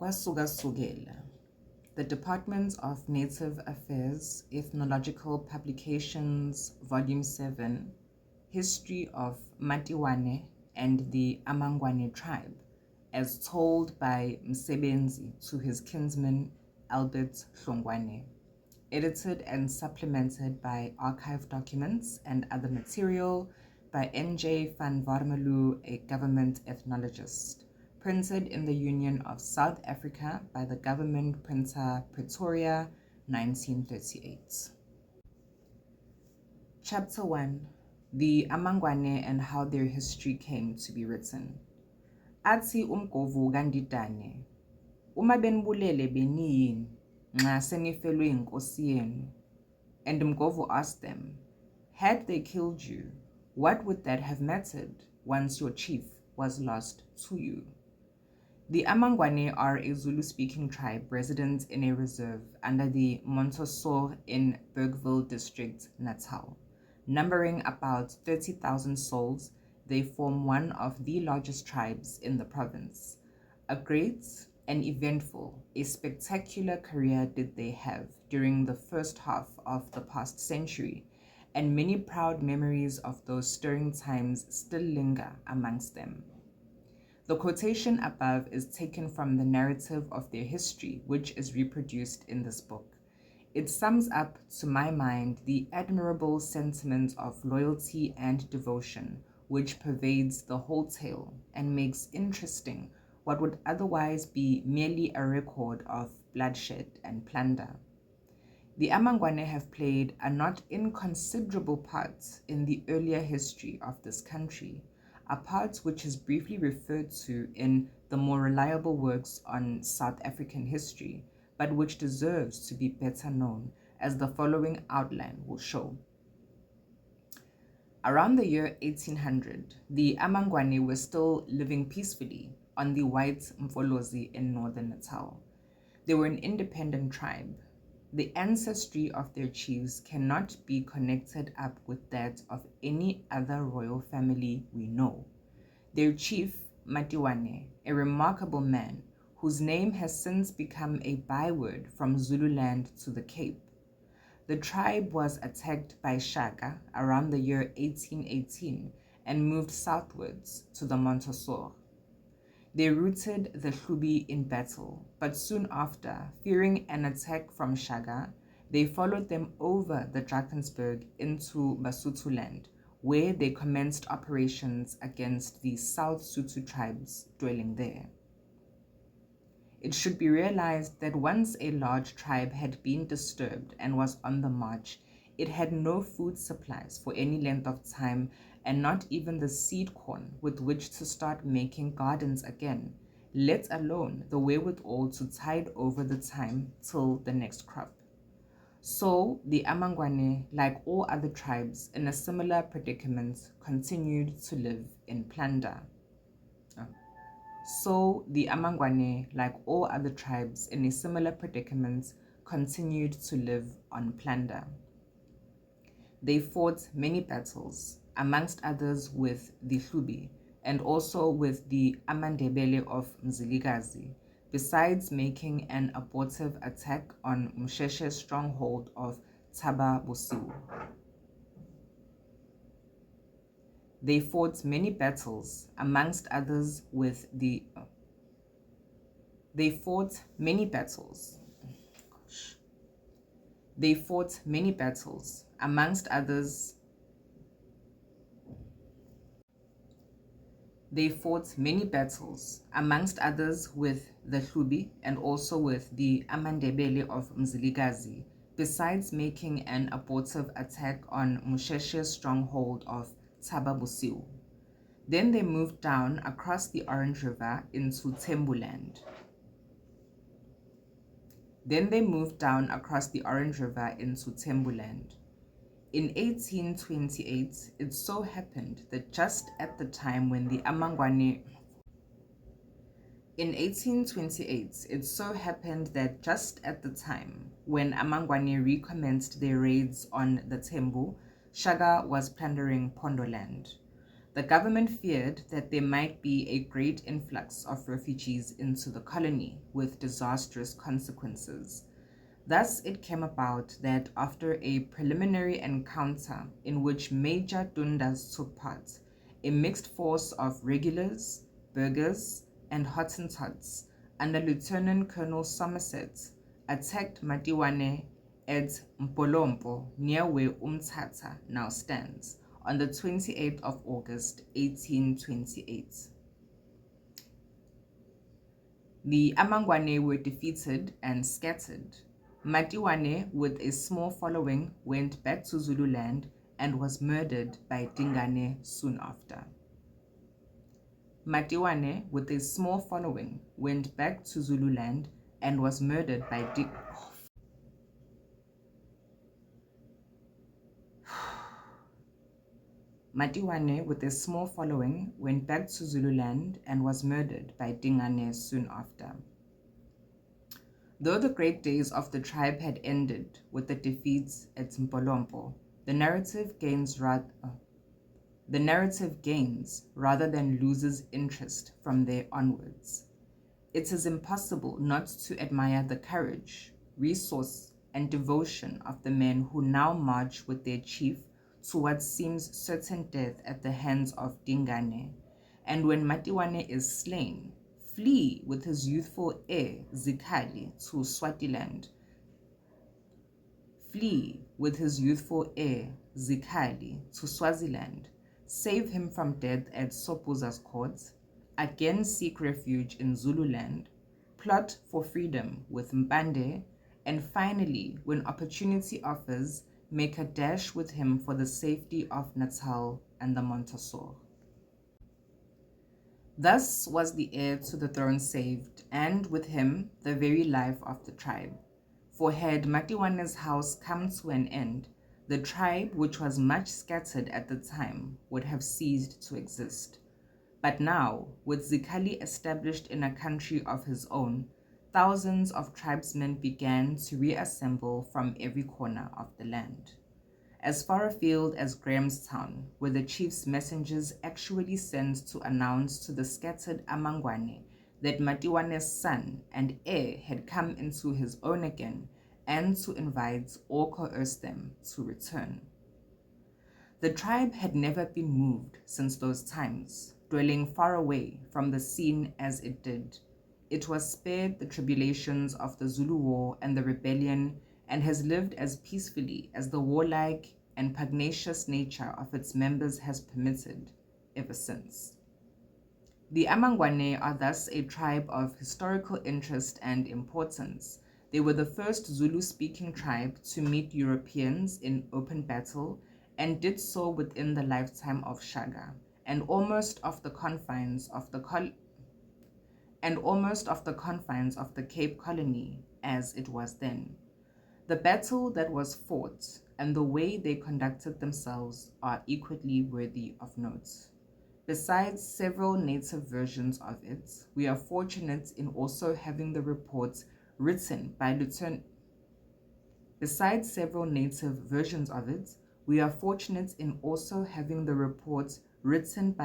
Kwasukasukela, the Department of Native Affairs, Ethnological Publications, Volume 7, History of Matiwane and the AmaNgwane tribe, as told by Msebenzi to his kinsman Albert Hlongwane, edited and supplemented by archive documents and other material by N.J. van Warmelo, a government ethnologist, printed in the Union of South Africa by the Government Printer, Pretoria, 1938. Chapter 1. The AmaNgwane and how their history came to be written. Athi umgovu kandidane, uma benibulele beniyini, nxa senifelwe inkosi yenu. And Mgovu asked them, had they killed you, what would that have mattered once your chief was lost to you? The AmaNgwane are a Zulu-speaking tribe resident in a reserve under the Montosor in Bergville District, Natal. Numbering about 30,000 souls, they form one of the largest tribes in the province. A great, an eventful, a spectacular career did they have during the first half of the past century, and many proud memories of those stirring times still linger amongst them. The quotation above is taken from the narrative of their history, which is reproduced in this book. It sums up, to my mind, the admirable sentiment of loyalty and devotion which pervades the whole tale and makes interesting what would otherwise be merely a record of bloodshed and plunder. The AmaNgwane have played a not inconsiderable part in the earlier history of this country, a part which is briefly referred to in the more reliable works on South African history, but which deserves to be better known, as the following outline will show. Around the year 1800, the AmaNgwane were still living peacefully on the White Mfolozi in northern Natal. They were an independent tribe. The ancestry of their chiefs cannot be connected up with that of any other royal family we know. Their chief, Matiwane, a remarkable man, whose name has since become a byword from Zululand to the Cape. The tribe was attacked by Shaka around the year 1818 and moved southwards to the Montosor. They routed the Hlubi in battle, but soon after, fearing an attack from Shaka, they followed them over the Drakensberg into Basotholand, where they commenced operations against the South Sotho tribes dwelling there. It should be realized that once a large tribe had been disturbed and was on the march, it had no food supplies for any length of time, and not even the seed corn with which to start making gardens again, let alone the wherewithal to tide over the time till the next crop. So the AmaNgwane, like all other tribes in a similar predicament, continued to live in plunder. So the AmaNgwane, like all other tribes in a similar predicament, continued to live on plunder. They fought many battles, amongst others with the Hlubi, and also with the AmaNdebele of Mzilikazi, besides making an abortive attack on Msheshe's stronghold of Thaba Bosiu. They fought many battles, amongst others with the They fought many battles, amongst others with the Hlubi and also with the AmaNdebele of Mzilikazi, besides making an abortive attack on Msheshe's stronghold of Thaba Bosiu. Then they moved down across the Orange River into Thembuland. In 1828, it so happened that just at the time when the AmaNgwane recommenced their raids on the Thembu, Shaka was plundering Pondoland. The government feared that there might be a great influx of refugees into the colony with disastrous consequences. Thus, it came about that after a preliminary encounter in which major Dundas took part, a mixed force of regulars, burghers, and Hottentots under Lieutenant Colonel Somerset attacked Matiwane at Mpolompo, near where Umtata now stands, on the 28th of August, 1828. The AmaNgwane were defeated and scattered. Matiwane, with a small following, went back to Zululand and was murdered by Dingane soon after. Matiwane, with a small following, went back to Zululand and was murdered by Matiwane, with a small following, went back to Zululand and was murdered by Dingane soon after. Though the great days of the tribe had ended with the defeats at Mpolompo, the narrative gains rather than loses interest from there onwards. It is impossible not to admire the courage, resource, and devotion of the men who now march with their chief to what seems certain death at the hands of Dingane, and when Matiwane is slain, flee with his youthful heir Zikhali to Swaziland. Save him from death at Sopuza's court, again seek refuge in Zululand, plot for freedom with Mpande, and finally, when opportunity offers, make a dash with him for the safety of Natal and the Montessor. Thus was the heir to the throne saved, and with him the very life of the tribe. For had Matiwane's house come to an end, the tribe, which was much scattered at the time, would have ceased to exist. But now, with Zikhali established in a country of his own, thousands of tribesmen began to reassemble from every corner of the land. As far afield as Grahamstown, where the chief's messengers actually sent to announce to the scattered AmaNgwane that Matiwane's son and heir had come into his own again, and to invite or coerce them to return. The tribe had never been moved since those times, dwelling far away from the scene as it did. It was spared the tribulations of the Zulu War and the rebellion, and has lived as peacefully as the warlike and pugnacious nature of its members has permitted ever since. The AmaNgwane are thus a tribe of historical interest and importance. They were the first Zulu-speaking tribe to meet Europeans in open battle, and did so within the lifetime of Shaka, and almost of the confines of the Cape Colony as it was then. The battle that was fought and the way they conducted themselves are equally worthy of note. Besides several native versions of it, we are fortunate in also having the reports written by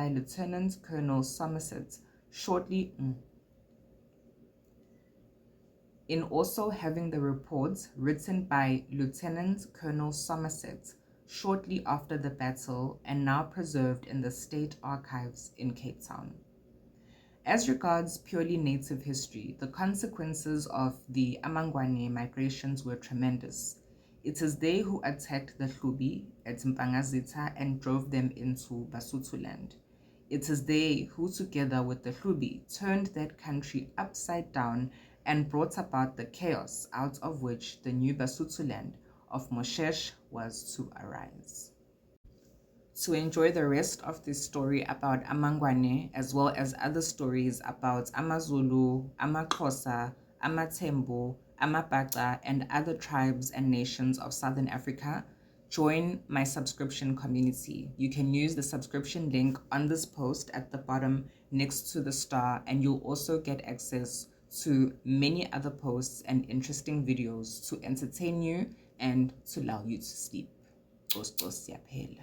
Lieutenant Colonel Somerset shortly after the battle, and now preserved in the State Archives in Cape Town. As regards purely native history, the consequences of the AmaNgwane migrations were tremendous. It is they who attacked the Hlubi at Mpangazita and drove them into Basotholand. It is they who, together with the Hlubi, turned that country upside down and brought about the chaos out of which the new Basotholand of Moshesh was to arise. To enjoy the rest of this story about AmaNgwane, as well as other stories about AmaZulu, AmaXhosa, AmaThembu, AmaBhaca, and other tribes and nations of Southern Africa, join my subscription community. You can use the subscription link on this post at the bottom next to the star, and you'll also get access to many other posts and interesting videos to entertain you and to allow you to sleep. Siyaphela.